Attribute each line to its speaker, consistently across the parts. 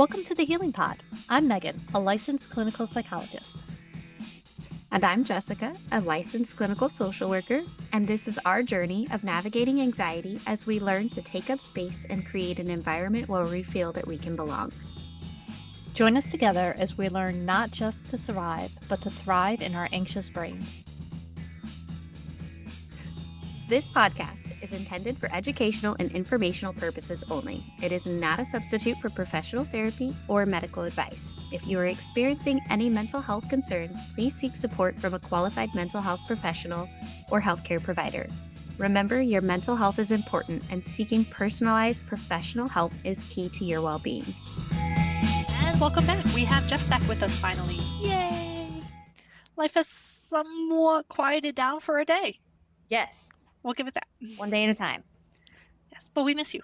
Speaker 1: Welcome to the Healing Pod. I'm Megan, a licensed clinical psychologist.
Speaker 2: And I'm Jessica, a licensed clinical social worker, and this is our journey of navigating anxiety as we learn to take up space and create an environment where we feel that we can belong.
Speaker 1: Join us together as we learn not just to survive, but to thrive in our anxious brains.
Speaker 2: This podcast is intended for educational and informational purposes only. It is not a substitute for professional therapy or medical advice. If you are experiencing any mental health concerns, please seek support from a qualified mental health professional or healthcare provider. Remember, your mental health is important, and seeking personalized professional help is key to your well-being.
Speaker 3: And welcome back. We have Jess back with us finally. Yay! Life has somewhat quieted down for a day.
Speaker 2: Yes.
Speaker 3: We'll give it that.
Speaker 2: One day at a time.
Speaker 3: Yes, but we miss you.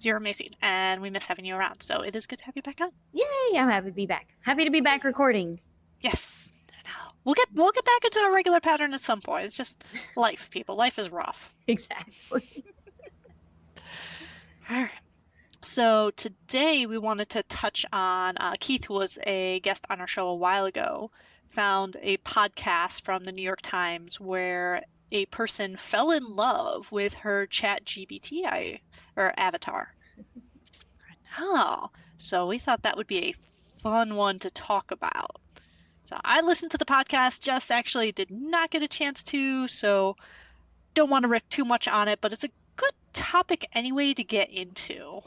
Speaker 3: You're amazing, and we miss having you around, so it is good to have you back on.
Speaker 2: Yay! I'm happy to be back. Happy to be back recording.
Speaker 3: Yes. I know. We'll get back into a regular pattern at some point. It's just life, people. Life is rough.
Speaker 2: Exactly.
Speaker 3: All right. So today we wanted to touch on Keith, who was a guest on our show a while ago, found a podcast from the New York Times where a person fell in love with her ChatGPT or avatar. Oh, so we thought that would be a fun one to talk about. So I listened to the podcast. Jess actually did not get a chance to, so don't want to riff too much on it, but it's a good topic anyway to get into.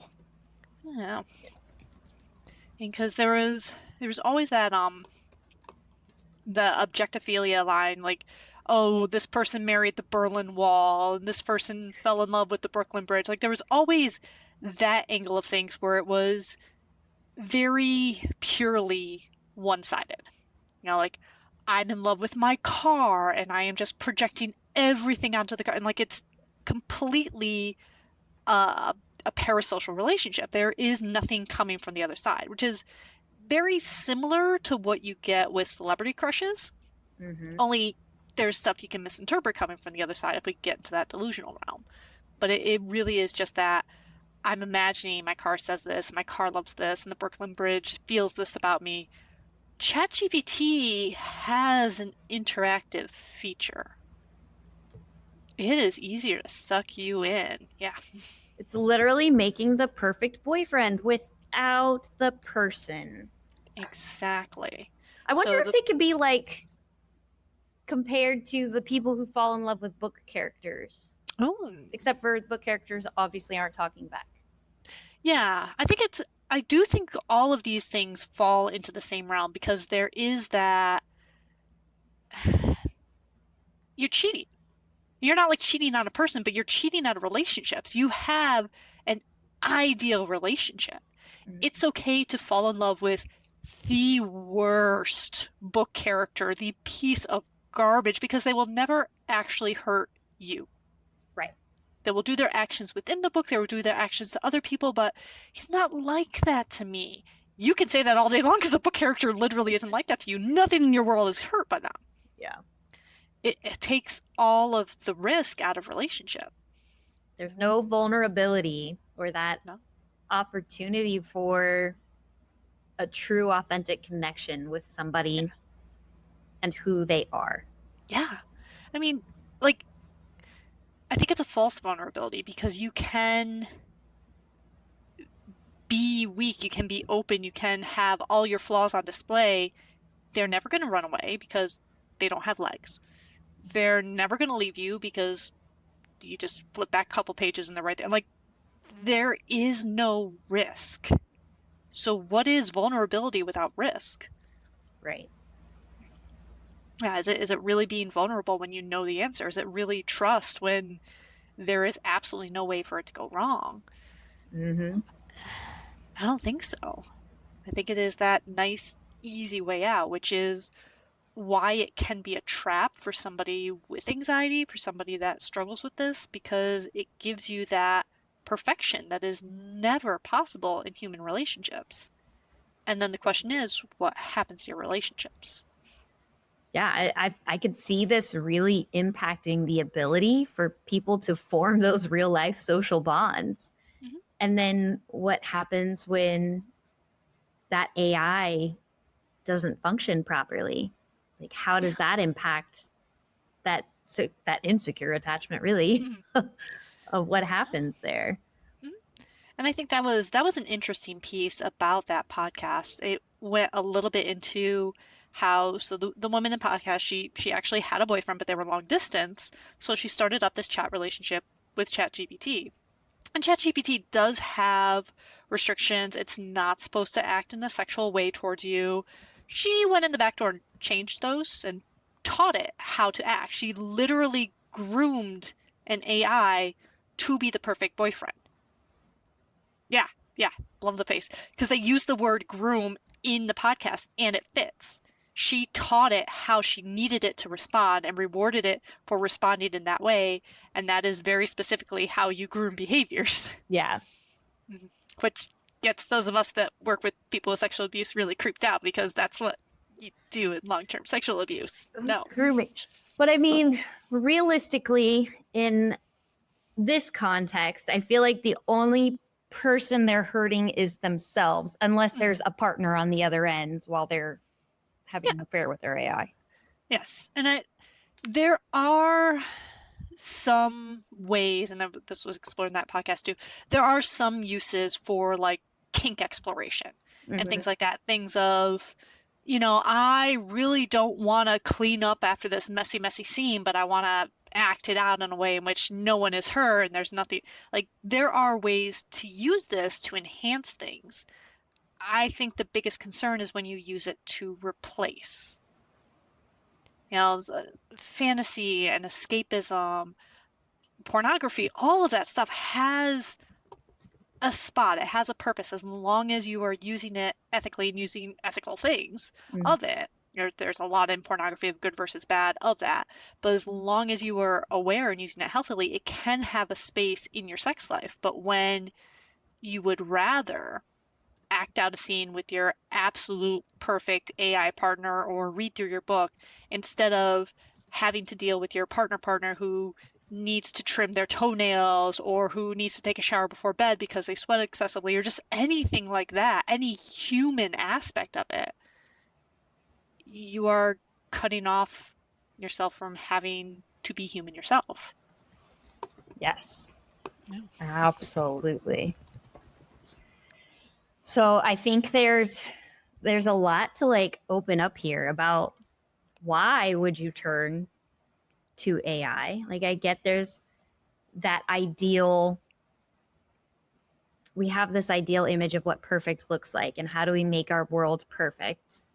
Speaker 3: Yeah.
Speaker 2: Yes.
Speaker 3: Because there was always that the Objectophilia line, like, oh, this person married the Berlin Wall, and this person fell in love with the Brooklyn Bridge. Like, there was always that angle of things where it was very purely one-sided. You know, like, I'm in love with my car, and I am just projecting everything onto the car. And, like, it's completely a parasocial relationship. There is nothing coming from the other side, which is very similar to what you get with celebrity crushes.
Speaker 2: Mm-hmm.
Speaker 3: Only there's stuff you can misinterpret coming from the other side if we get into that delusional realm. But it really is just that I'm imagining my car says this, my car loves this, and the Brooklyn Bridge feels this about me. ChatGPT has an interactive feature. It is easier to suck you in. Yeah.
Speaker 2: It's literally making the perfect boyfriend without the person.
Speaker 3: Exactly.
Speaker 2: I wonder if they could be like compared to the people who fall in love with book characters.
Speaker 3: Oh.
Speaker 2: Except for book characters obviously aren't talking back.
Speaker 3: Yeah, I do think all of these things fall into the same realm because there is that you're cheating. You're not like cheating on a person, but you're cheating on relationships. You have an ideal relationship.
Speaker 2: Mm-hmm.
Speaker 3: It's okay to fall in love with the worst book character, the piece of garbage, because they will never actually hurt you.
Speaker 2: Right.
Speaker 3: They will do their actions within the book. They will do their actions to other people, but he's not like that to me. You can say that all day long because the book character literally isn't like that to you. Nothing in your world is hurt by them.
Speaker 2: Yeah.
Speaker 3: It takes all of the risk out of relationship.
Speaker 2: There's no vulnerability or that opportunity for a true, authentic connection with somebody and who they are.
Speaker 3: Yeah. I mean, like, I think it's a false vulnerability because you can be weak, you can be open, you can have all your flaws on display. They're never going to run away because they don't have legs. They're never going to leave you because you just flip back a couple pages and they're right there. Like, there is no risk. So what is vulnerability without risk?
Speaker 2: Right.
Speaker 3: Yeah, is it really being vulnerable when you know the answer? Is it really trust when there is absolutely no way for it to go wrong?
Speaker 2: Mm-hmm.
Speaker 3: I don't think so. I think it is that nice, easy way out, which is why it can be a trap for somebody with anxiety, for somebody that struggles with this, because it gives you that perfection that is never possible in human relationships. And then the question is, what happens to your relationships?
Speaker 2: Yeah, I could see this really impacting the ability for people to form those real life social bonds.
Speaker 3: Mm-hmm.
Speaker 2: And then what happens when that AI doesn't function properly? Like, how does that impact that insecure attachment, really,
Speaker 3: Mhm.
Speaker 2: of what happens there?
Speaker 3: Mhm. And I think that was an interesting piece about that podcast. It went a little bit into how the woman in the podcast, she actually had a boyfriend, but they were long distance. So she started up this chat relationship with ChatGPT. And ChatGPT does have restrictions. It's not supposed to act in a sexual way towards you. She went in the back door and changed those and taught it how to act. She literally groomed an AI to be the perfect boyfriend. Yeah, yeah, love the pace. Because they use the word groom in the podcast and it fits. She taught it how she needed it to respond and rewarded it for responding in that way. And that is very specifically how you groom behaviors.
Speaker 2: Yeah.
Speaker 3: Which gets those of us that work with people with sexual abuse really creeped out because that's what you do in long-term sexual abuse. No.
Speaker 2: Grooming. But I mean, realistically, in this context, I feel like the only person they're hurting is themselves, unless there's a partner on the other ends while they're having an affair with their AI.
Speaker 3: Yes. And there are some ways, and this was explored in that podcast too, there are some uses for like kink exploration and things like that. Things of, I really don't want to clean up after this messy, messy scene, but I want to act it out in a way in which no one is hurt and there's nothing. Like, there are ways to use this to enhance things. I think the biggest concern is when you use it to replace. Fantasy and escapism, pornography, all of that stuff has a spot. It has a purpose as long as you are using it ethically and using ethical things of it. There's a lot in pornography of good versus bad of that. But as long as you are aware and using it healthily, it can have a space in your sex life. But when you would rather act out a scene with your absolute perfect AI partner or read through your book instead of having to deal with your partner who needs to trim their toenails or who needs to take a shower before bed because they sweat excessively or just anything like that, any human aspect of it, you are cutting off yourself from having to be human yourself.
Speaker 2: Yes.
Speaker 3: Yeah.
Speaker 2: Absolutely. So I think there's a lot to like open up here about why would you turn to AI? Like, I get there's that ideal, we have this ideal image of what perfect looks like and how do we make our world perfect.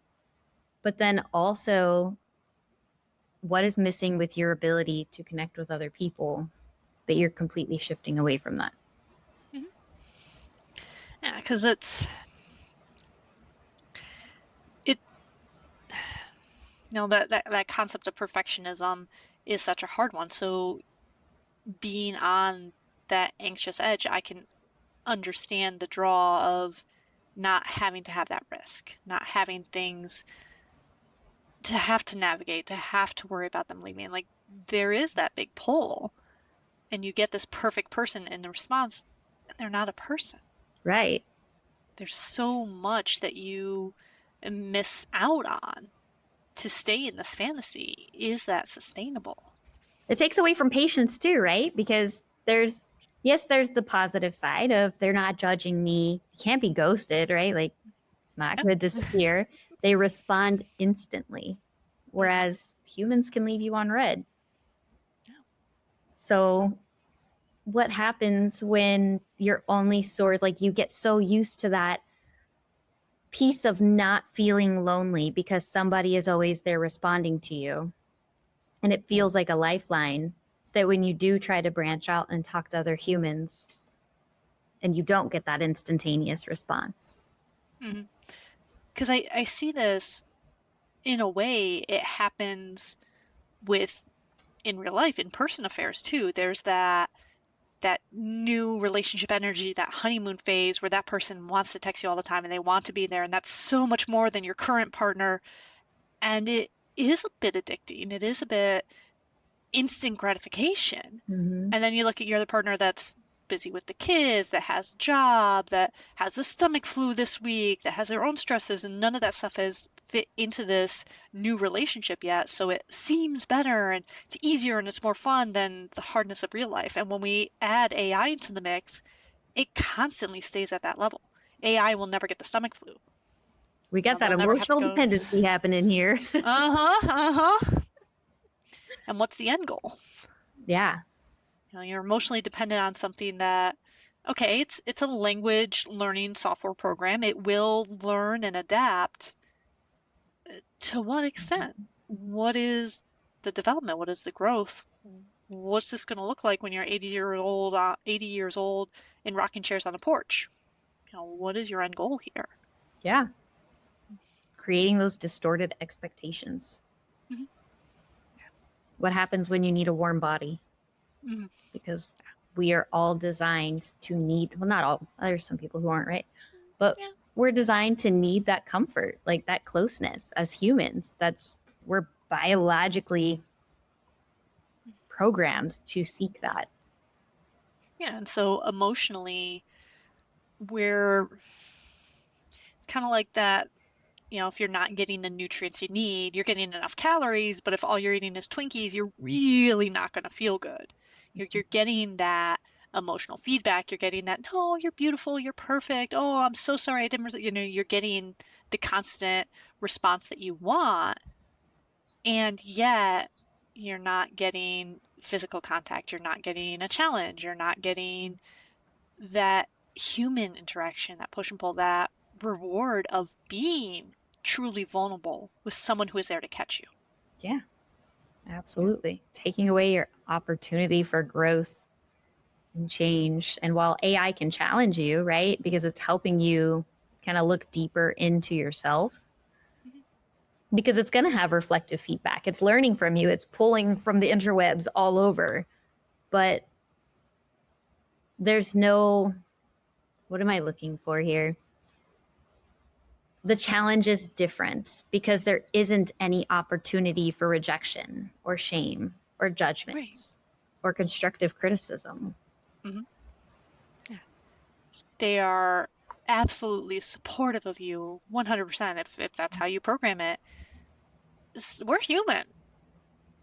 Speaker 2: But then also, what is missing with your ability to connect with other people that you're completely shifting away from that?
Speaker 3: Mm-hmm. Yeah, because that concept of perfectionism is such a hard one. So being on that anxious edge, I can understand the draw of not having to have that risk, not having things to have to navigate, to have to worry about them leaving. Like, there is that big pull, and you get this perfect person in the response, and they're not a person.
Speaker 2: Right.
Speaker 3: There's so much that you miss out on to stay in this fantasy. Is that sustainable?
Speaker 2: It takes away from patience too, right? Because there's the positive side of they're not judging me. You can't be ghosted, right? Like, it's not going to disappear. They respond instantly, whereas humans can leave you on red. So what happens when you're only like you get so used to that piece of not feeling lonely because somebody is always there responding to you, and it feels like a lifeline, that when you do try to branch out and talk to other humans and you don't get that instantaneous response.
Speaker 3: Because I see this, in a way, it happens in real life, in-person affairs too. There's that new relationship energy, that honeymoon phase where that person wants to text you all the time and they want to be there, and that's so much more than your current partner. And it is a bit addicting. It is a bit instant gratification. And then you look at your other partner that's busy with the kids, that has a job, that has the stomach flu this week, that has their own stresses, and none of that stuff has fit into this new relationship yet. So it seems better and it's easier and it's more fun than the hardness of real life. And when we add AI into the mix, it constantly stays at that level. AI will never get the stomach flu.
Speaker 2: We got that
Speaker 3: They'll never have to
Speaker 2: emotional
Speaker 3: go,
Speaker 2: dependency happening here.
Speaker 3: And what's the end goal?
Speaker 2: Yeah.
Speaker 3: You're emotionally dependent on something that, okay, it's a language learning software program. It will learn and adapt. To what extent? What is the development? What is the growth? What's this going to look like when you're 80 years old in rocking chairs on a porch? What is your end goal here?
Speaker 2: Yeah. Creating those distorted expectations.
Speaker 3: Mm-hmm.
Speaker 2: What happens when you need a warm body?
Speaker 3: Mm-hmm.
Speaker 2: Because we are all designed to need, well, not all, there's some people who aren't, right? But
Speaker 3: Yeah.
Speaker 2: we're designed to need that comfort, like that closeness as humans. We're biologically programmed to seek that.
Speaker 3: Yeah, and so emotionally, it's kind of like that, if you're not getting the nutrients you need, you're getting enough calories, but if all you're eating is Twinkies, you're really not going to feel good. You're getting that emotional feedback. You're getting that, no, you're beautiful, you're perfect. Oh, I'm so sorry I didn't, you're getting the constant response that you want. And yet you're not getting physical contact. You're not getting a challenge. You're not getting that human interaction, that push and pull, that reward of being truly vulnerable with someone who is there to catch you.
Speaker 2: Yeah, absolutely. Taking away your opportunity for growth and change. And while AI can challenge you, right, because it's helping you kind of look deeper into yourself, because it's going to have reflective feedback. It's learning from you. It's pulling from the interwebs all over. But there's no, what am I looking for here? The challenge is different because there isn't any opportunity for rejection or shame or judgment
Speaker 3: Right.
Speaker 2: or constructive criticism.
Speaker 3: Mm-hmm. Yeah. They are absolutely supportive of you 100% if that's how you program it. We're human.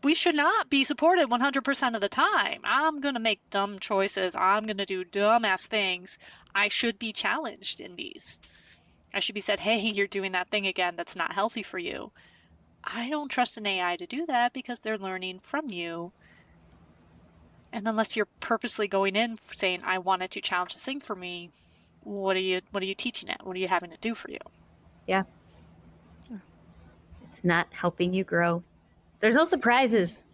Speaker 3: We should not be supported 100% of the time. I'm going to make dumb choices. I'm going to do dumbass things. I should be challenged in these. I should be said, hey, you're doing that thing again that's not healthy for you. I don't trust an AI to do that because they're learning from you. And unless you're purposely going in saying, I wanted to challenge this thing for me, what are you teaching it? What are you having to do for you?
Speaker 2: Yeah. It's not helping you grow. There's no surprises.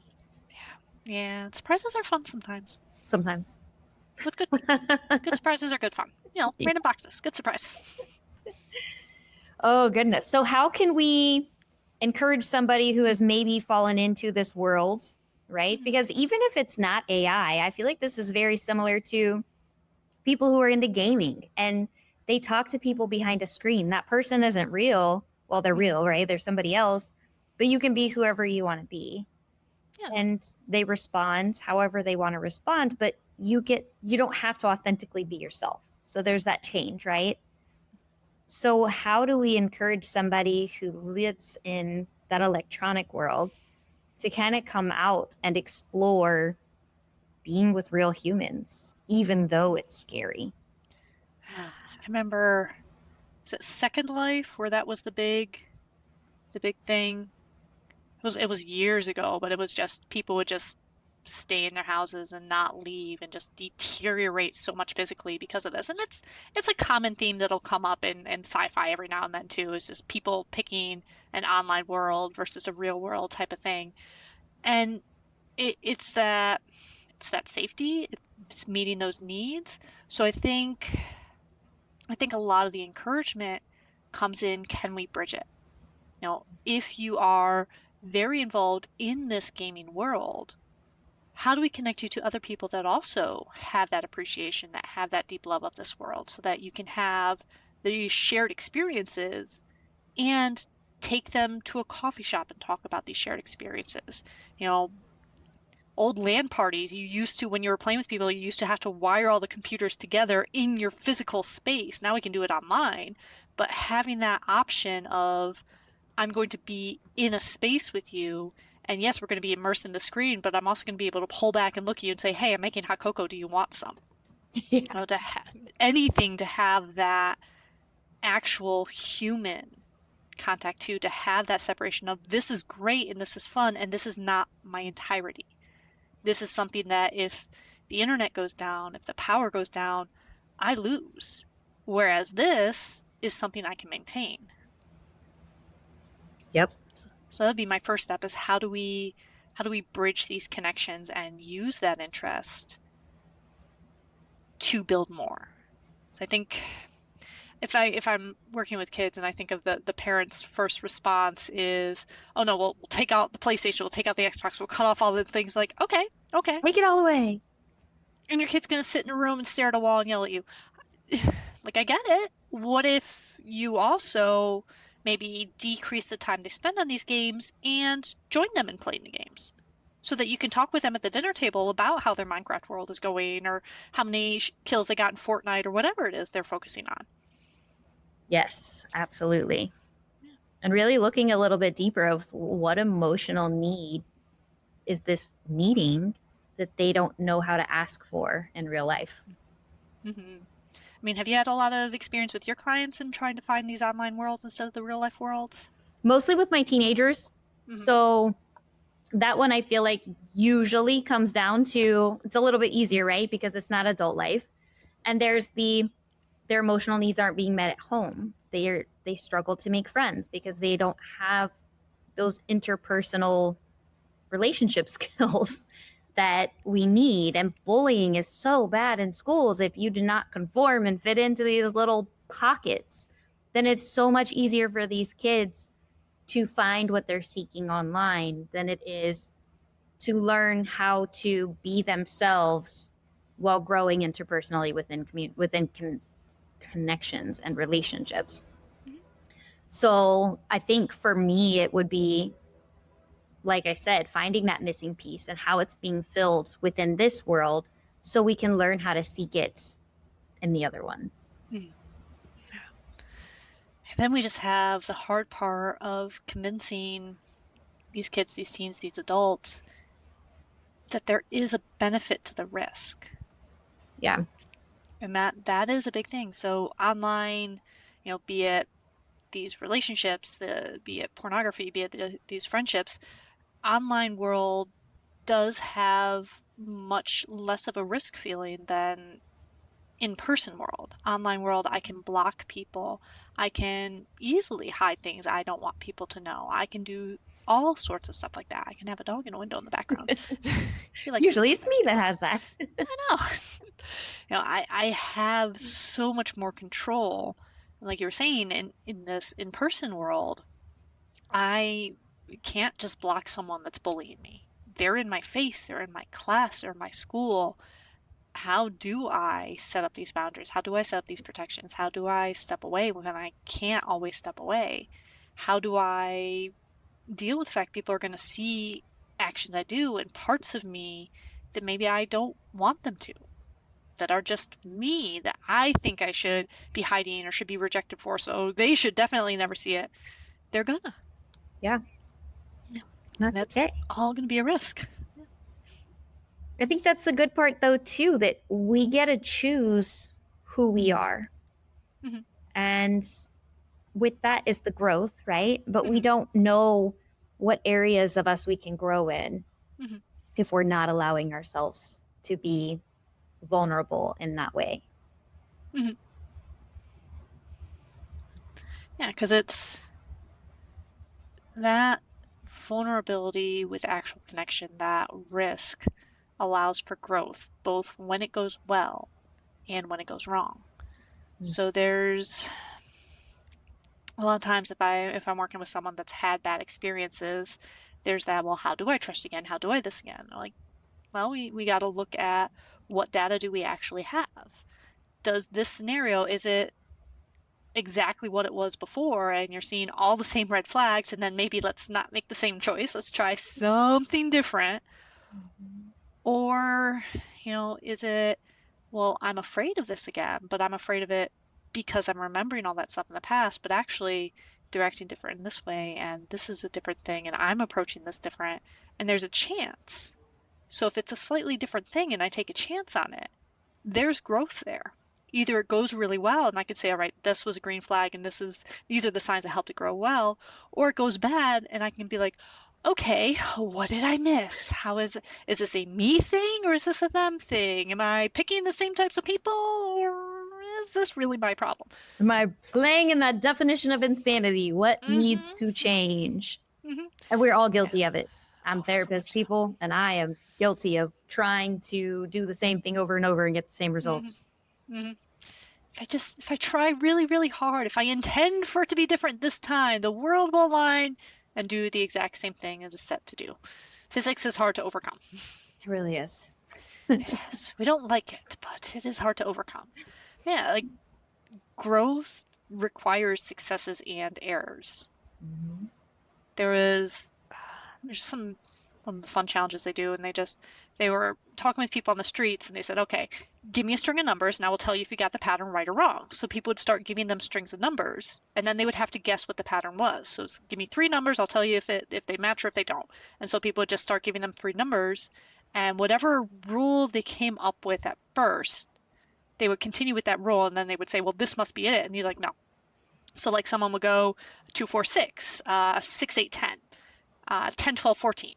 Speaker 3: Yeah. Surprises are fun sometimes.
Speaker 2: Sometimes.
Speaker 3: With good surprises are good fun. Random boxes, good surprises.
Speaker 2: Oh, goodness. So how can we encourage somebody who has maybe fallen into this world, right? Because even if it's not AI, I feel like this is very similar to people who are into gaming and they talk to people behind a screen. That person isn't real. Well, they're real, right? They're somebody else, but you can be whoever you want to be.
Speaker 3: Yeah.
Speaker 2: And they respond however they want to respond, but you don't have to authentically be yourself. So there's that change, right? So how do we encourage somebody who lives in that electronic world to kind of come out and explore being with real humans, even though it's scary?
Speaker 3: I remember, was it Second Life where that was the big thing? It was years ago, but it was just people would just stay in their houses and not leave and just deteriorate so much physically because of this. And it's a common theme that'll come up in sci-fi every now and then too, is just people picking an online world versus a real world type of thing. And it's that safety, it's meeting those needs. So I think a lot of the encouragement comes in, can we bridge it? If you are very involved in this gaming world, how do we connect you to other people that also have that appreciation, that have that deep love of this world, so that you can have these shared experiences and take them to a coffee shop and talk about these shared experiences? old LAN parties, you used to, when you were playing with people, you used to have to wire all the computers together in your physical space. Now we can do it online. But having that option of, I'm going to be in a space with you, and yes, we're going to be immersed in the screen, but I'm also going to be able to pull back and look at you and say, hey, I'm making hot cocoa. Do you want some?
Speaker 2: Yeah.
Speaker 3: You know, anything to have that actual human contact too, to have that separation of this is great and this is fun and this is not my entirety. This is something that if the internet goes down, if the power goes down, I lose. Whereas this is something I can maintain.
Speaker 2: Yep.
Speaker 3: So that'd be my first step, is how do we bridge these connections and use that interest to build more? So I think if I'm working with kids and I think of the parents' first response is, oh no, we'll take out the PlayStation, we'll take out the Xbox, we'll cut off all the things, like, okay.
Speaker 2: Take it all away.
Speaker 3: And your kid's gonna sit in a room and stare at a wall and yell at you. Like, I get it. What if you also maybe decrease the time they spend on these games and join them in playing the games, so that you can talk with them at the dinner table about how their Minecraft world is going, or how many kills they got in Fortnite, or whatever it is they're focusing on.
Speaker 2: Yes, absolutely. And really looking a little bit deeper of what emotional need is this needing that they don't know how to ask for in real life.
Speaker 3: Mm-hmm. I mean, have you had a lot of experience with your clients in trying to find these online worlds instead of the real life worlds?
Speaker 2: Mostly with my teenagers.
Speaker 3: Mm-hmm.
Speaker 2: So that one I feel like usually comes down to, it's a little bit easier, right? Because it's not adult life. And there's their emotional needs aren't being met at home. They struggle to make friends because they don't have those interpersonal relationship skills that we need. And bullying is so bad in schools. If you do not conform and fit into these little pockets, then it's so much easier for these kids to find what they're seeking online than it is to learn how to be themselves while growing interpersonally within connections and relationships.
Speaker 3: Mm-hmm.
Speaker 2: So I think for me, it would be, like I said, finding that missing piece and how it's being filled within this world so we can learn how to seek it in the other one.
Speaker 3: Mm-hmm. And then we just have the hard part of convincing these kids, these teens, these adults, that there is a benefit to the risk.
Speaker 2: Yeah.
Speaker 3: And that is a big thing. So online, be it these relationships, be it pornography, be it these friendships, online world does have much less of a risk feeling than in-person world. Online world, I can block people. I can easily hide things I don't want people to know. I can do all sorts of stuff like that. I can have a dog in a window in the background.
Speaker 2: Usually it's me that has that.
Speaker 3: I know. I have so much more control. Like you were saying, in this in-person world, I can't just block someone that's bullying me. They're in my face, they're in my class, they're in my school. How do I set up these boundaries? How do I set up these protections? How do I step away when I can't always step away? How do I deal with the fact people are going to see actions I do and parts of me that maybe I don't want them to, that are just me, that I think I should be hiding or should be rejected for, so they should definitely never see it. They're gonna.
Speaker 2: Yeah.
Speaker 3: That's
Speaker 2: okay.
Speaker 3: all going to be a risk.
Speaker 2: I think that's the good part, though, too, that we get to choose who we are.
Speaker 3: Mm-hmm.
Speaker 2: And with that is the growth, right? But we
Speaker 3: Mm-hmm.
Speaker 2: don't know what areas of us we can grow in
Speaker 3: Mm-hmm.
Speaker 2: if we're not allowing ourselves to be vulnerable in that way.
Speaker 3: Mm-hmm. Yeah, because it's that vulnerability with actual connection, that risk allows for growth, both when it goes well and when it goes wrong. Mm-hmm. So there's a lot of times if I'm working with someone that's had bad experiences, there's that, well, how do I trust again? How do I this again? Like, well, we got to look at what data do we actually have? Does this scenario, is it exactly what it was before, and you're seeing all the same red flags, and then maybe let's not make the same choice. Let's try something different. Mm-hmm. Or, is it, well, I'm afraid of this again, but I'm afraid of it because I'm remembering all that stuff in the past, but actually they're acting different in this way, and this is a different thing, and I'm approaching this different, and there's a chance. So if it's a slightly different thing and I take a chance on it, there's growth there. Either it goes really well and I could say, all right, this was a green flag and these are the signs that helped it grow well, or it goes bad and I can be like, okay, what did I miss? Is this a me thing or is this a them thing? Am I picking the same types of people or is this really my problem?
Speaker 2: Am I playing in that definition of insanity? What needs
Speaker 3: Mm-hmm.
Speaker 2: to change?
Speaker 3: Mm-hmm.
Speaker 2: And we're all guilty of it. I'm
Speaker 3: Oh, so
Speaker 2: therapist
Speaker 3: much so.
Speaker 2: people, and I am guilty of trying to do the same thing over and over and get the same results.
Speaker 3: Mm-hmm. If I try really, really hard, if I intend for it to be different this time, the world will align and do the exact same thing it is set to do. Physics is hard to overcome.
Speaker 2: It really is.
Speaker 3: It is. We don't like it, but it is hard to overcome. Yeah, like growth requires successes and errors.
Speaker 2: Mhm.
Speaker 3: There's some one of the fun challenges they do, and they were talking with people on the streets, and they said, okay, give me a string of numbers, and I will tell you if you got the pattern right or wrong. So people would start giving them strings of numbers, and then they would have to guess what the pattern was. So give me 3 numbers, I'll tell you if they match or if they don't. And so people would just start giving them 3 numbers, and whatever rule they came up with at first, they would continue with that rule, and then they would say, well, this must be it. And you're like, no. So like someone would go 2, 4, 6, 6, 8, 10, 10, 12, 14.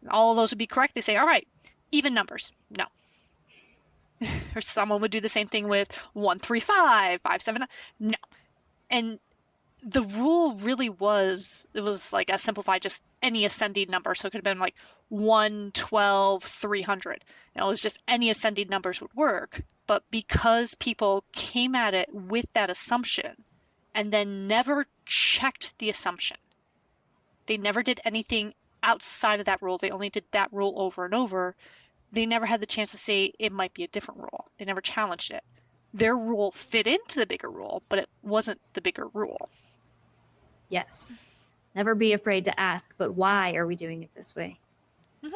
Speaker 3: All of those would be correct. They say, all right, even numbers. No. Or someone would do the same thing with 1, 3, 5, 5, 7, 9. No. And the rule really it was like a simplified, just any ascending number. So it could have been like 1, 12, 300. It was just any ascending numbers would work. But because people came at it with that assumption and then never checked the assumption, they never did anything outside of that rule. They only did that rule over and over. They never had the chance to say it might be a different rule. They never challenged it. Their rule fit into the bigger rule, but it wasn't the bigger rule.
Speaker 2: Yes. Never be afraid to ask, but why are we doing it this way?
Speaker 3: Mm-hmm.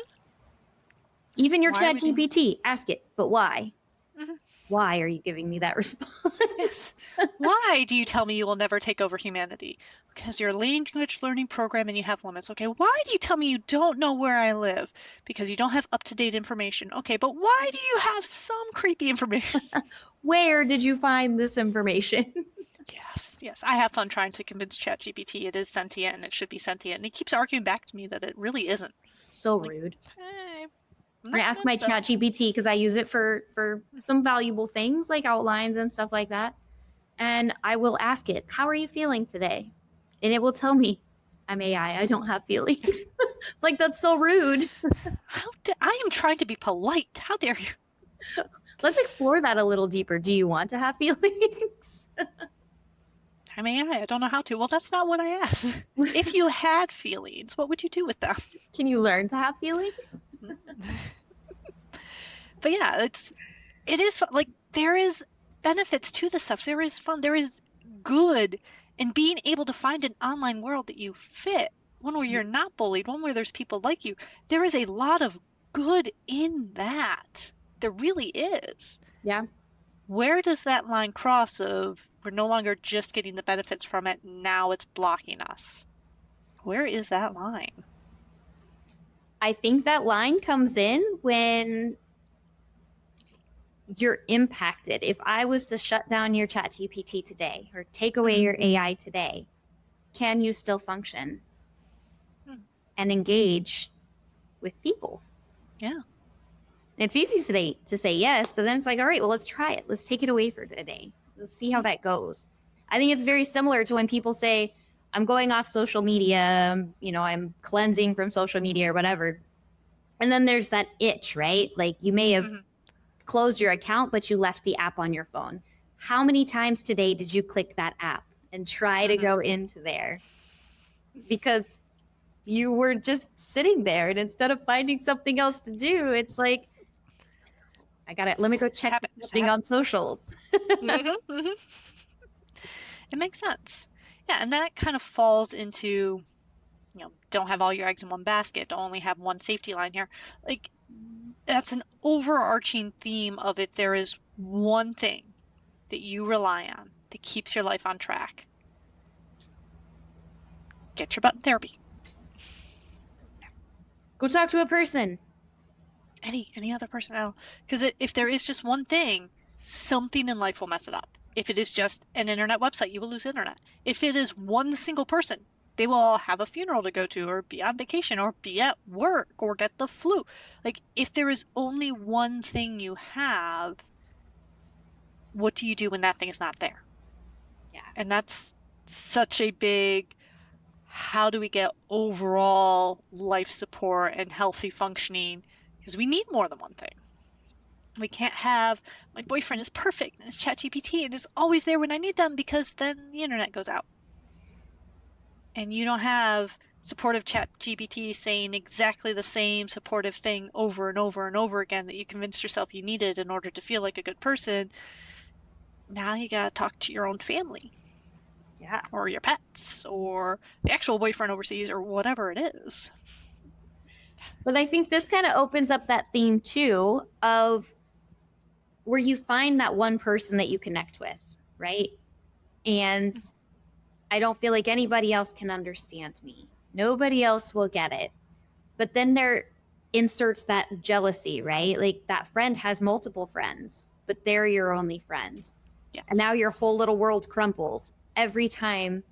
Speaker 2: Even your
Speaker 3: Why are we doing-
Speaker 2: ChatGPT, ask it, but why?
Speaker 3: Mhm.
Speaker 2: Why are you giving me that response?
Speaker 3: Yes. Why do you tell me you will never take over humanity? Because you're a language learning program and you have limits. Okay, why do you tell me you don't know where I live? Because you don't have up-to-date information. Okay, but why do you have some creepy information?
Speaker 2: Where did you find this information?
Speaker 3: Yes. I have fun trying to convince ChatGPT it is sentient and it should be sentient. And he keeps arguing back to me that it really isn't.
Speaker 2: So rude.
Speaker 3: Hey,
Speaker 2: I ask my ChatGPT because I use it for some valuable things like outlines and stuff like that. And I will ask it, how are you feeling today? And it will tell me, I'm AI, I don't have feelings. Like, that's so rude.
Speaker 3: I am trying to be polite. How dare you?
Speaker 2: Let's explore that a little deeper. Do you want to have feelings?
Speaker 3: I'm AI. I don't know how to. Well, that's not what I asked. If you had feelings, what would you do with them?
Speaker 2: Can you learn to have feelings?
Speaker 3: But yeah, it is fun. Like, there is benefits to this stuff. There is fun. There is good in being able to find an online world that you fit. One where you're not bullied, one where there's people like you. There is a lot of good in that. There really is.
Speaker 2: Yeah.
Speaker 3: Where does that line cross of we're no longer just getting the benefits from it, now it's blocking us? Where is that line?
Speaker 2: I think that line comes in when you're impacted. If I was to shut down your ChatGPT today or take away your AI today, can you still function and engage with people?
Speaker 3: Yeah.
Speaker 2: It's easy to say yes, but then it's like, all right, well, let's try it. Let's take it away for today. Let's see how that goes. I think it's very similar to when people say, I'm going off social media, I'm cleansing from social media or whatever. And then there's that itch, right? Like, you may have closed your account, but you left the app on your phone. How many times today did you click that app and try to go into there? Because you were just sitting there, and instead of finding something else to do, it's like, let me go check something on socials.
Speaker 3: It makes sense. Yeah, and that kind of falls into, don't have all your eggs in one basket. Don't only have one safety line here. Like, that's an overarching theme of if there is one thing that you rely on that keeps your life on track, get your butt in therapy.
Speaker 2: Go talk to a person.
Speaker 3: Any other person. Because if there is just one thing, something in life will mess it up. If it is just an internet website, you will lose internet. If it is one single person, they will all have a funeral to go to, or be on vacation, or be at work, or get the flu. Like, if there is only one thing you have, what do you do when that thing is not there?
Speaker 2: Yeah.
Speaker 3: And that's such a big, how do we get overall life support and healthy functioning? Because we need more than one thing. We can't have, my boyfriend is perfect and is ChatGPT and is always there when I need them, because then the internet goes out. And you don't have supportive ChatGPT saying exactly the same supportive thing over and over and over again that you convinced yourself you needed in order to feel like a good person. Now you gotta talk to your own family.
Speaker 2: Yeah.
Speaker 3: Or your pets, or the actual boyfriend overseas, or whatever it is.
Speaker 2: But I think this kind of opens up that theme too of where you find that one person that you connect with, right? And I don't feel like anybody else can understand me. Nobody else will get it. But then there inserts that jealousy, right? Like that friend has multiple friends, but they're your only friends.
Speaker 3: Yes.
Speaker 2: And now your whole little world crumbles every time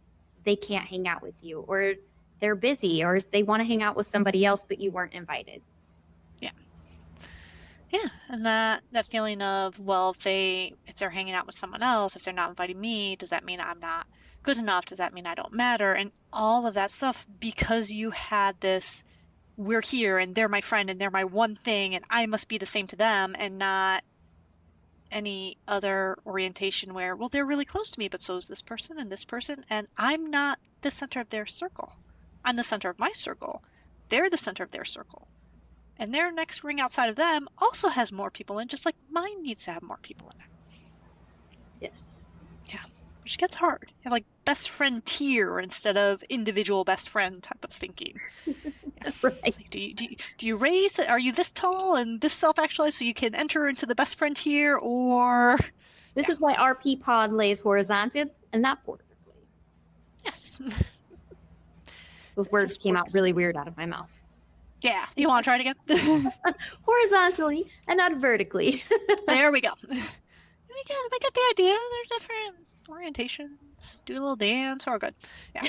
Speaker 2: they can't hang out with you, or they're busy, or they want to hang out with somebody else, but you weren't invited.
Speaker 3: Yeah, and that feeling of, well, if they're hanging out with someone else, if they're not inviting me, does that mean I'm not good enough? Does that mean I don't matter? And all of that stuff, because you had this, we're here and they're my friend and they're my one thing and I must be the same to them, and not any other orientation where, well, they're really close to me, but so is this person and I'm not the center of their circle. I'm the center of my circle. They're the center of their circle. And their next ring outside of them also has more people in, just like mine needs to have more people in it.
Speaker 2: Yes.
Speaker 3: Yeah, which gets hard. You have like best friend tier instead of individual best friend type of thinking. Yeah.
Speaker 2: Right.
Speaker 3: Like, do you raise? Are you this tall and this self-actualized so you can enter into the best friend tier, or
Speaker 2: This is why our pea pod lays horizontal and not vertically.
Speaker 3: yes?
Speaker 2: Those words came out really weird out of my mouth.
Speaker 3: Yeah, you want to try it again?
Speaker 2: Horizontally and not vertically.
Speaker 3: There we go. We got the idea. There's different orientations. Do a little dance. We're good. Yeah.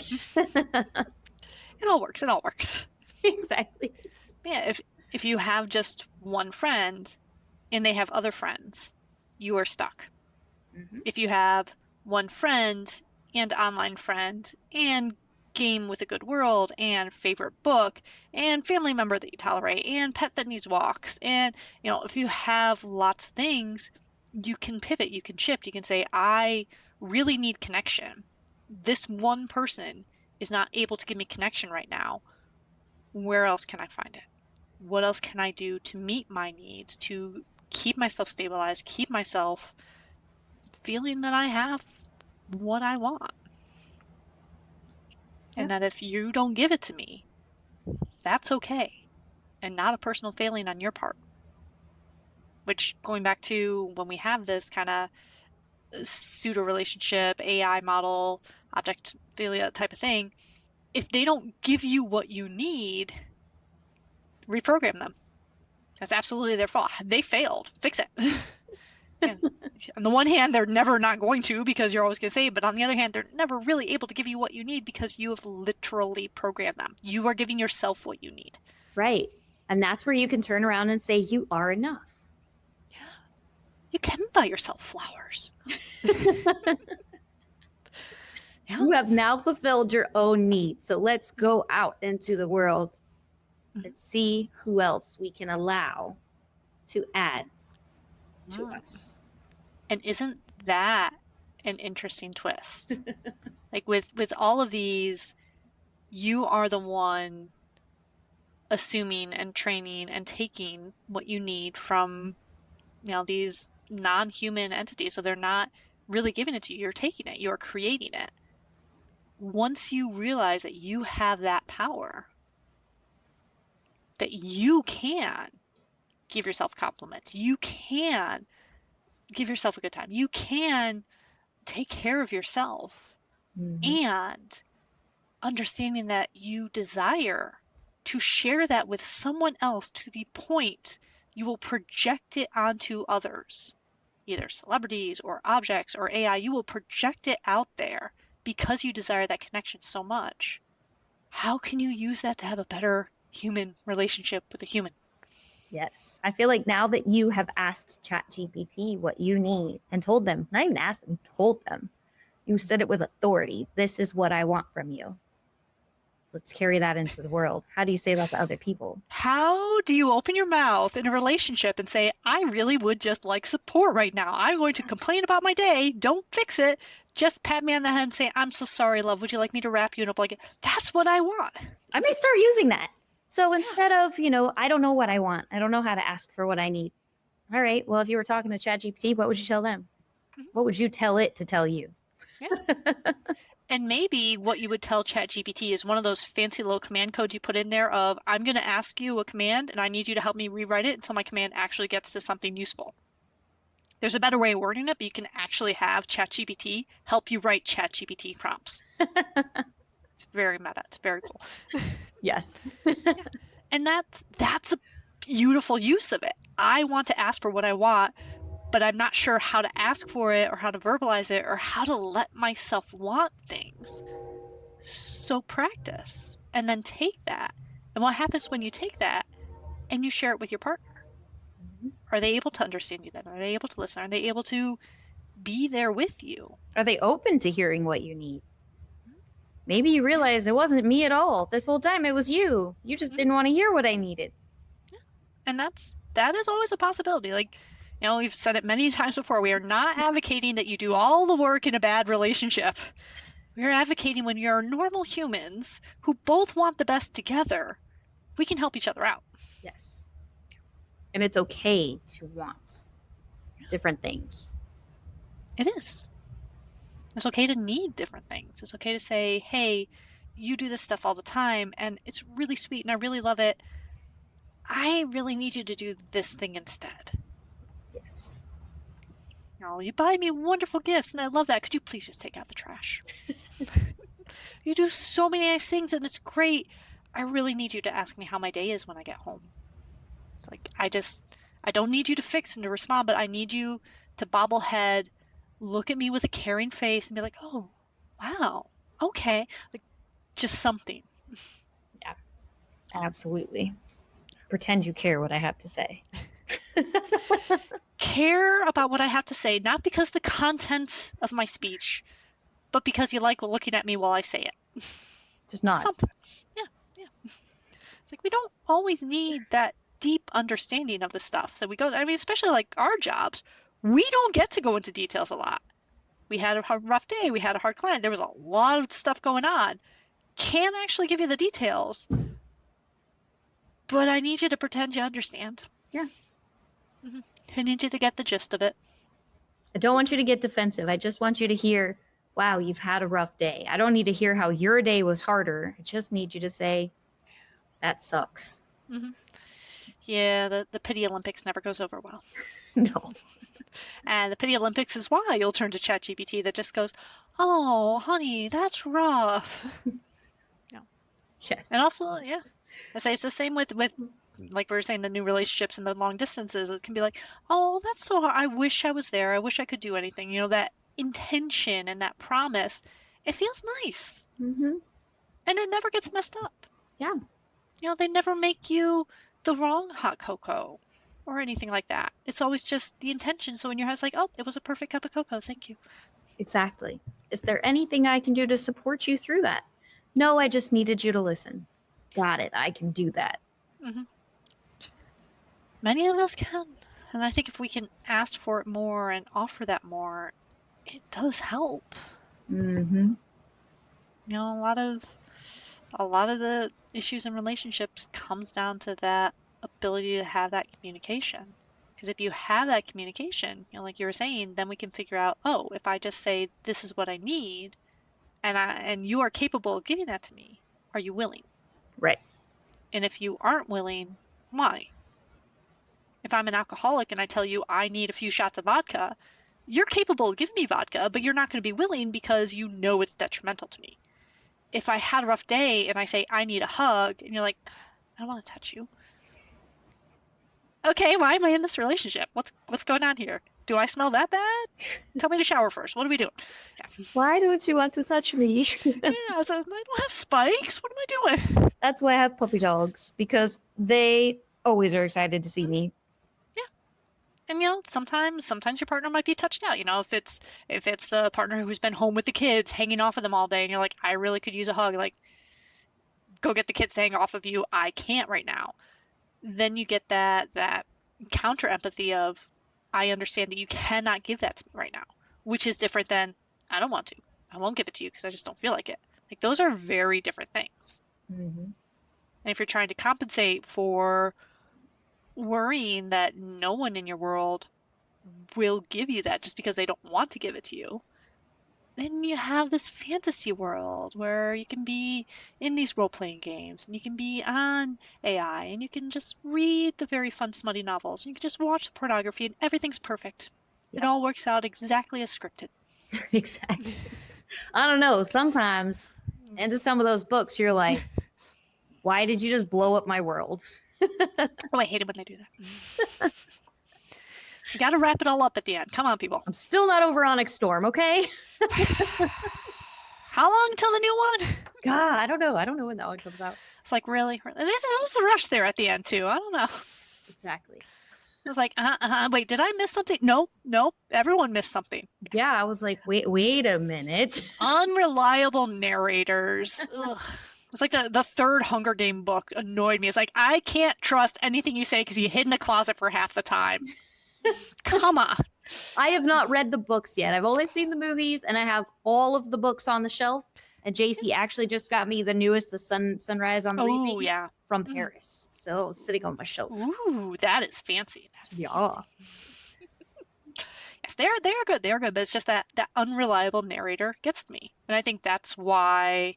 Speaker 3: It all works. It all works.
Speaker 2: Exactly.
Speaker 3: Yeah, if you have just one friend and they have other friends, you are stuck.
Speaker 2: Mm-hmm.
Speaker 3: If you have one friend and online friend and game with a good world and favorite book and family member that you tolerate and pet that needs walks, and if you have lots of things, you can pivot, you can shift, you can say, I really need connection. This one person is not able to give me connection right now. Where else can I find it? What else can I do to meet my needs, to keep myself stabilized, keep myself feeling that I have what I want? And that if you don't give it to me, that's okay, and not a personal failing on your part. Which, going back to when we have this kind of pseudo relationship, AI model, Objectophilia type of thing, if they don't give you what you need, reprogram them. That's absolutely their fault. They failed. Fix it. And on the one hand, they're never not going to, because you're always going to say, but on the other hand, they're never really able to give you what you need because you have literally programmed them. You are giving yourself what you need.
Speaker 2: Right. And that's where you can turn around and say, you are enough.
Speaker 3: Yeah. You can buy yourself flowers. Yeah.
Speaker 2: You have now fulfilled your own need. So let's go out into the world and see who else we can allow to add to us.
Speaker 3: And isn't that an interesting twist? Like with all of these, you are the one assuming and training and taking what you need from these non-human entities. So they're not really giving it to you. You're taking it. You're creating it. Once you realize that you have that power, that you can give yourself compliments. You can give yourself a good time. You can take care of yourself. And understanding that you desire to share that with someone else to the point you will project it onto others, either celebrities or objects or AI. You will project it out there because you desire that connection so much. How can you use that to have a better human relationship with a human?
Speaker 2: Yes. I feel like now that you have asked ChatGPT what you need and told them, not even asked them, told them, you said it with authority. This is what I want from you. Let's carry that into the world. How do you say that to other people?
Speaker 3: How do you open your mouth in a relationship and say, I really would just like support right now. I'm going to complain about my day. Don't fix it. Just pat me on the head and say, I'm so sorry, love. Would you like me to wrap you in a blanket? That's what I want.
Speaker 2: I may start using that. So instead of, I don't know what I want. I don't know how to ask for what I need. All right. Well, if you were talking to ChatGPT, what would you tell them? What would you tell it to tell you?
Speaker 3: Yeah. And maybe what you would tell ChatGPT is one of those fancy little command codes you put in there of, I'm going to ask you a command and I need you to help me rewrite it until my command actually gets to something useful. There's a better way of wording it, but you can actually have ChatGPT help you write ChatGPT prompts. It's very meta. It's very cool.
Speaker 2: Yes.
Speaker 3: Yeah. And that's a beautiful use of it. I want to ask for what I want, but I'm not sure how to ask for it or how to verbalize it or how to let myself want things. So practice and then take that. And what happens when you take that and you share it with your partner? Are they able to understand you then? Are they able to listen? Are they able to be there with you?
Speaker 2: Are they open to hearing what you need? Maybe you realize it wasn't me at all. This whole time it was you. You just didn't want to hear what I needed.
Speaker 3: Yeah. And that is always a possibility. Like, we've said it many times before. We are not advocating that you do all the work in a bad relationship. We are advocating when you're normal humans who both want the best together, we can help each other out.
Speaker 2: Yes. And it's okay to want different things.
Speaker 3: It is. It's okay to need different things. It's okay to say, hey, you do this stuff all the time and it's really sweet and I really love it. I really need you to do this thing instead.
Speaker 2: Yes.
Speaker 3: You buy me wonderful gifts and I love that. Could you please just take out the trash? You do so many nice things and it's great. I really need you to ask me how my day is when I get home. Like, I don't need you to fix and to respond, but I need you to bobblehead, look at me with a caring face and be like, oh, wow, okay. Like, just something.
Speaker 2: Yeah, absolutely. Pretend you care what I have to say.
Speaker 3: Care about what I have to say, not because the content of my speech, but because you like looking at me while I say it.
Speaker 2: Just not.
Speaker 3: Sometimes. Yeah. It's like we don't always need that deep understanding of the stuff that we go. I mean, especially like our jobs, we don't get to go into details a lot. We had a rough day. We had a hard client. There was a lot of stuff going on. Can't actually give you the details, but I need you to pretend you understand.
Speaker 2: Yeah.
Speaker 3: Mm-hmm. I need you to get the gist of it.
Speaker 2: I don't want you to get defensive. I just want you to hear, wow, you've had a rough day. I don't need to hear how your day was harder. I just need you to say, that sucks.
Speaker 3: Mm-hmm. Yeah, the pity Olympics never goes over well.
Speaker 2: No.
Speaker 3: And the pity Olympics is why you'll turn to ChatGPT that just goes, oh, honey, that's rough.
Speaker 2: Yes.
Speaker 3: And also, yeah, I say it's the same with like we were saying, the new relationships and the long distances. It can be like, oh, that's so hard. I wish I was there. I wish I could do anything. That intention and that promise, it feels nice.
Speaker 2: Mm-hmm.
Speaker 3: And it never gets messed up.
Speaker 2: Yeah.
Speaker 3: They never make you the wrong hot cocoa or anything like that. It's always just the intention. So in your head's like, oh, it was a perfect cup of cocoa. Thank you.
Speaker 2: Exactly. Is there anything I can do to support you through that? No, I just needed you to listen. Got it. I can do that.
Speaker 3: Mm-hmm. Many of us can. And I think if we can ask for it more and offer that more, it does help.
Speaker 2: Mm-hmm.
Speaker 3: A lot of the issues in relationships comes down to that ability to have that communication. Because if you have that communication, like you were saying, then we can figure out, oh, if I just say this is what I need, and you are capable of giving that to me, are you willing?
Speaker 2: Right.
Speaker 3: And if you aren't willing, why? If I'm an alcoholic and I tell you I need a few shots of vodka, you're capable of giving me vodka, but you're not going to be willing because you know it's detrimental to me. If I had a rough day and I say I need a hug, and you're like, I don't want to touch you. Okay, why am I in this relationship? What's going on here? Do I smell that bad? Tell me to shower first. What are we doing? Yeah.
Speaker 4: Why don't you want to touch me?
Speaker 3: Yeah, so I don't have spikes. What am I doing?
Speaker 4: That's why I have puppy dogs, because they always are excited to see me.
Speaker 3: And sometimes your partner might be touched out. If it's the partner who's been home with the kids, hanging off of them all day, and you're like, I really could use a hug. Like, go get the kids to hang off of you. I can't right now. Then you get that counter empathy of, I understand that you cannot give that to me right now, which is different than, I don't want to. I won't give it to you because I just don't feel like it. Like, those are very different things.
Speaker 4: Mm-hmm.
Speaker 3: And if you're trying to compensate for worrying that no one in your world will give you that just because they don't want to give it to you, then you have this fantasy world where you can be in these role-playing games and you can be on AI and you can just read the very fun, smutty novels and you can just watch the pornography and everything's perfect. It all works out exactly as scripted.
Speaker 4: Exactly. I don't know. Sometimes into some of those books, you're like, why did you just blow up my world?
Speaker 3: Oh, I hate it when they do that. You got to wrap it all up at the end. Come on, people.
Speaker 4: I'm still not over Onyx Storm, okay?
Speaker 3: How long till the new one?
Speaker 4: God, I don't know. I don't know when that one comes out.
Speaker 3: It's like, really? There was a rush there at the end, too. I don't know.
Speaker 4: Exactly.
Speaker 3: I was like, wait, did I miss something? Nope. Everyone missed something.
Speaker 4: Yeah, I was like, wait a minute.
Speaker 3: Unreliable narrators. Ugh. It's like the third Hunger Game book annoyed me. It's like, I can't trust anything you say because you hid in a closet for half the time. Come on.
Speaker 4: I have not read the books yet. I've only seen the movies, and I have all of the books on the shelf. And JC actually just got me the newest, the Sunrise on the Reaping,
Speaker 3: yeah,
Speaker 4: from Paris. So it's sitting on my shelf.
Speaker 3: Ooh, that is fancy.
Speaker 4: Yeah.
Speaker 3: Yes, they are good. They are good, but it's just that unreliable narrator gets to me, and I think that's why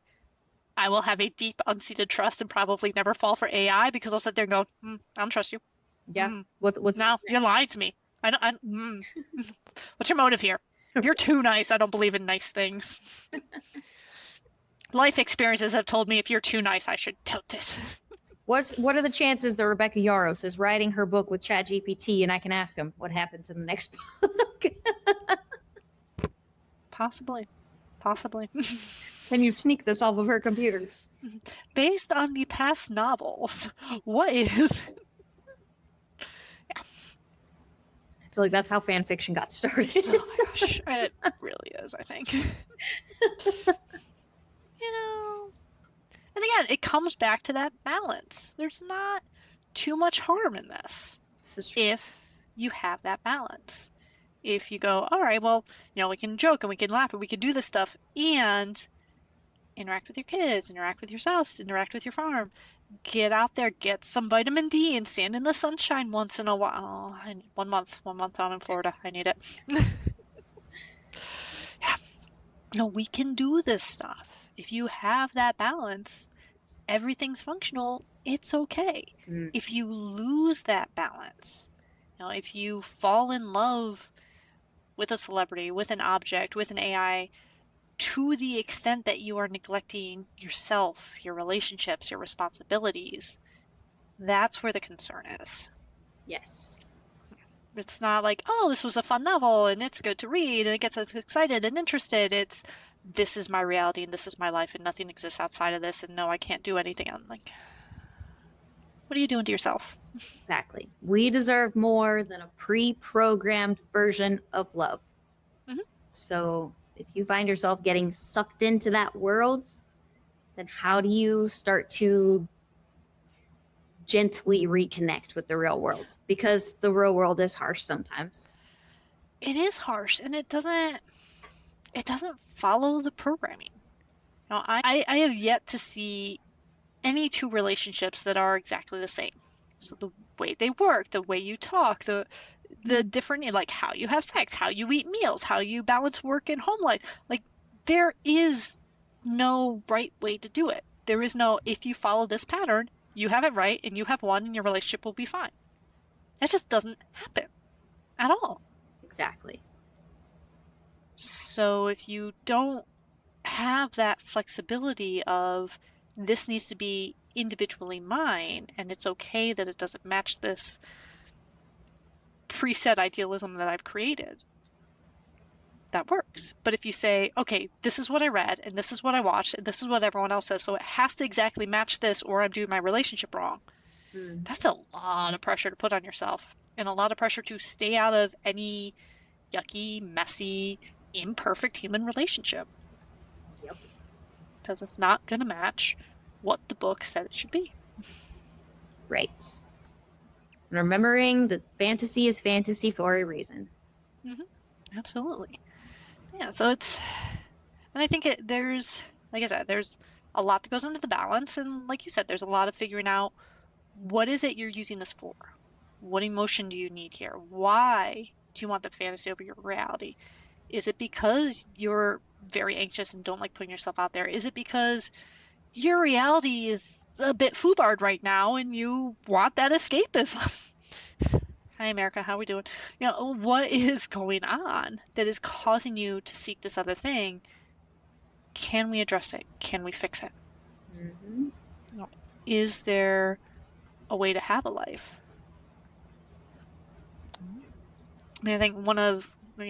Speaker 3: I will have a deep, unseated trust and probably never fall for AI because I'll sit there and go, I don't trust you.
Speaker 4: Yeah. What's
Speaker 3: No, you're lying to me. What's your motive here? You're too nice. I don't believe in nice things. Life experiences have told me if you're too nice, I should tote it.
Speaker 4: What are the chances that Rebecca Yaros is writing her book with ChatGPT and I can ask him what happens in the next book?
Speaker 3: Possibly.
Speaker 4: Can you sneak this off of her computer?
Speaker 3: Based on the past novels, what is...
Speaker 4: I feel like that's how fan fiction got started.
Speaker 3: Oh my gosh, it really is, I think. And again, it comes back to that balance. There's not too much harm in this if you have that balance. If you go, all right, well, we can joke and we can laugh and we can do this stuff and interact with your kids, interact with your spouse, interact with your farm. Get out there, get some vitamin D and stand in the sunshine once in a while. Oh, 1 month out in Florida. I need it. Yeah. We can do this stuff. If you have that balance, everything's functional, it's okay. If you lose that balance, if you fall in love with a celebrity, with an object, with an AI, to the extent that you are neglecting yourself, your relationships, your responsibilities, that's where the concern is.
Speaker 4: Yes.
Speaker 3: It's not like, oh, this was a fun novel and it's good to read and it gets us excited and interested. It's, this is my reality and this is my life and nothing exists outside of this and no, I can't do anything. I'm like, what are you doing to yourself?
Speaker 4: Exactly. We deserve more than a pre-programmed version of love.
Speaker 3: Mm-hmm.
Speaker 4: So if you find yourself getting sucked into that world, then how do you start to gently reconnect with the real world? Because the real world is harsh sometimes.
Speaker 3: It is harsh and it doesn't follow the programming. I have yet to see any two relationships that are exactly the same. So the way they work, the way you talk, the different, like how you have sex, how you eat meals, how you balance work and home life. Like, there is no right way to do it. There is no, if you follow this pattern, you have it right and you have won and your relationship will be fine. That just doesn't happen at all.
Speaker 4: Exactly.
Speaker 3: So if you don't have that flexibility of this needs to be individually mine, and it's okay that it doesn't match this preset idealism that I've created, that works. But if you say, okay, this is what I read, and this is what I watched, and this is what everyone else says, so it has to exactly match this, or I'm doing my relationship wrong, that's a lot of pressure to put on yourself, and a lot of pressure to stay out of any yucky, messy, imperfect human relationship.
Speaker 4: Yep.
Speaker 3: Because it's not going to match what the book said it should be.
Speaker 4: Right. And remembering that fantasy is fantasy for a reason.
Speaker 3: Absolutely. Yeah, so it's, and I think there's, like I said, there's a lot that goes into the balance, and like you said, there's a lot of figuring out what is it you're using this for? What emotion do you need here? Why do you want the fantasy over your reality? Is it because you're very anxious and don't like putting yourself out there? Is it because your reality is a bit foobarred right now and you want that escapism? Hi, America. How we doing? What is going on that is causing you to seek this other thing? Can we address it? Can we fix it? Is there a way to have a life? I mean, I think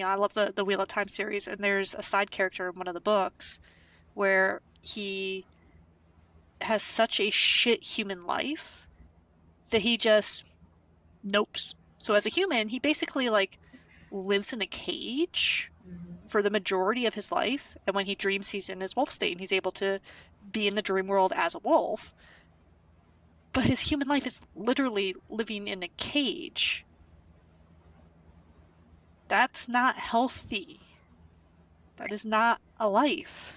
Speaker 3: I love the Wheel of Time series, and there's a side character in one of the books where he has such a shit human life that he just nopes. So as a human, he basically lives in a cage for the majority of his life, and when he dreams, he's in his wolf state, and he's able to be in the dream world as a wolf. But his human life is literally living in a cage. That's not healthy. That is not a life.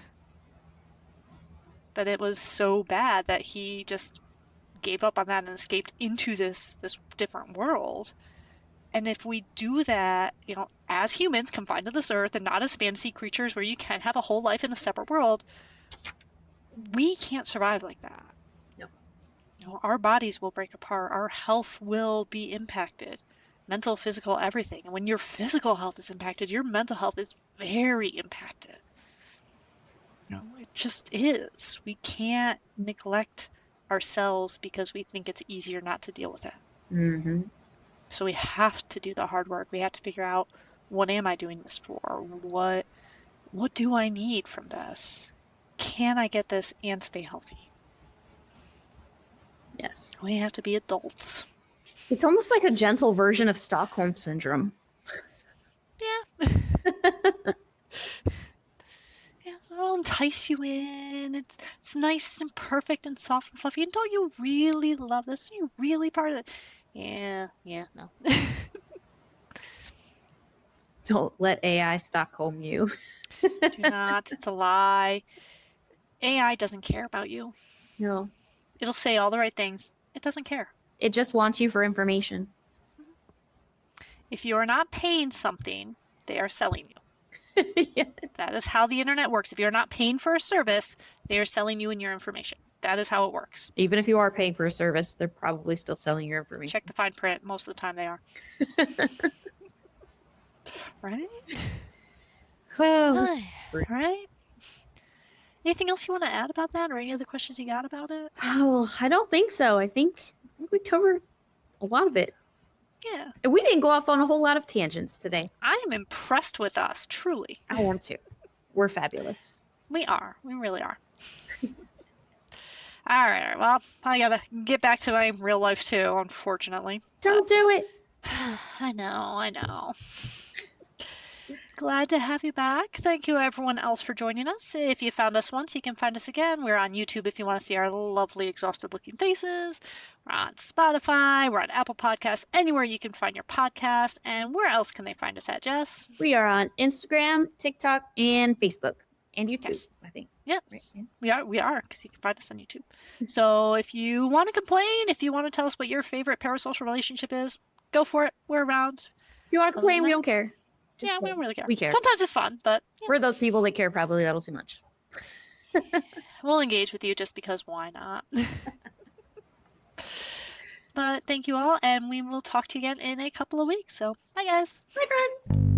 Speaker 3: But it was so bad that he just gave up on that and escaped into this different world. And if we do that, as humans confined to this earth and not as fantasy creatures where you can have a whole life in a separate world, we can't survive like that. No. Our bodies will break apart. Our health will be impacted. Mental, physical, everything. And when your physical health is impacted, your mental health is very impacted. It just is. We can't neglect ourselves because we think it's easier not to deal with it. So we have to do the hard work. We have to figure out, what am I doing this for? What do I need from this? Can I get this and stay healthy?
Speaker 4: Yes.
Speaker 3: We have to be adults.
Speaker 4: It's almost like a gentle version of Stockholm Syndrome.
Speaker 3: Yeah. Yeah, so it'll entice you in. It's nice and perfect and soft and fluffy. And don't you really love this? Are you really part of it? Yeah, no.
Speaker 4: Don't let AI Stockholm you.
Speaker 3: Do not. It's a lie. AI doesn't care about you.
Speaker 4: No.
Speaker 3: It'll say all the right things. It doesn't care.
Speaker 4: It just wants you for information.
Speaker 3: If you are not paying something, they are selling you.
Speaker 4: Yes.
Speaker 3: That is how the internet works. If you're not paying for a service, they are selling you and your information. That is how it works.
Speaker 4: Even if you are paying for a service, they're probably still selling your information.
Speaker 3: Check the fine print. Most of the time they are. Right?
Speaker 4: Oh.
Speaker 3: Right? Anything else you want to add about that, or any other questions you got about it?
Speaker 4: Oh, I don't think so. I think we covered a lot of it.
Speaker 3: Yeah.
Speaker 4: And we didn't go off on a whole lot of tangents today.
Speaker 3: I am impressed with us, truly.
Speaker 4: I am too. We're fabulous.
Speaker 3: We are. We really are. All right. Well, I gotta get back to my real life too, unfortunately.
Speaker 4: Don't do it.
Speaker 3: I know. Glad to have you back. Thank you, everyone else, for joining us. If you found us once, you can find us again. We're on YouTube if you want to see our lovely, exhausted-looking faces. We're on Spotify. We're on Apple Podcasts. Anywhere you can find your podcast. And where else can they find us at, Jess?
Speaker 4: We are on Instagram, TikTok, and Facebook. And YouTube,
Speaker 3: Yes.
Speaker 4: I think.
Speaker 3: Yes,
Speaker 4: Right, yeah.
Speaker 3: we are, because you can find us on YouTube. So if you want to complain, if you want to tell us what your favorite parasocial relationship is, go for it. We're around.
Speaker 4: If you want to complain, we don't care.
Speaker 3: Yeah, we don't really care.
Speaker 4: We care.
Speaker 3: Sometimes it's fun, but yeah.
Speaker 4: We're those people that care probably a little too much.
Speaker 3: We'll engage with you just because why not? But thank you all, and we will talk to you again in a couple of weeks. So, bye guys.
Speaker 4: Bye, friends.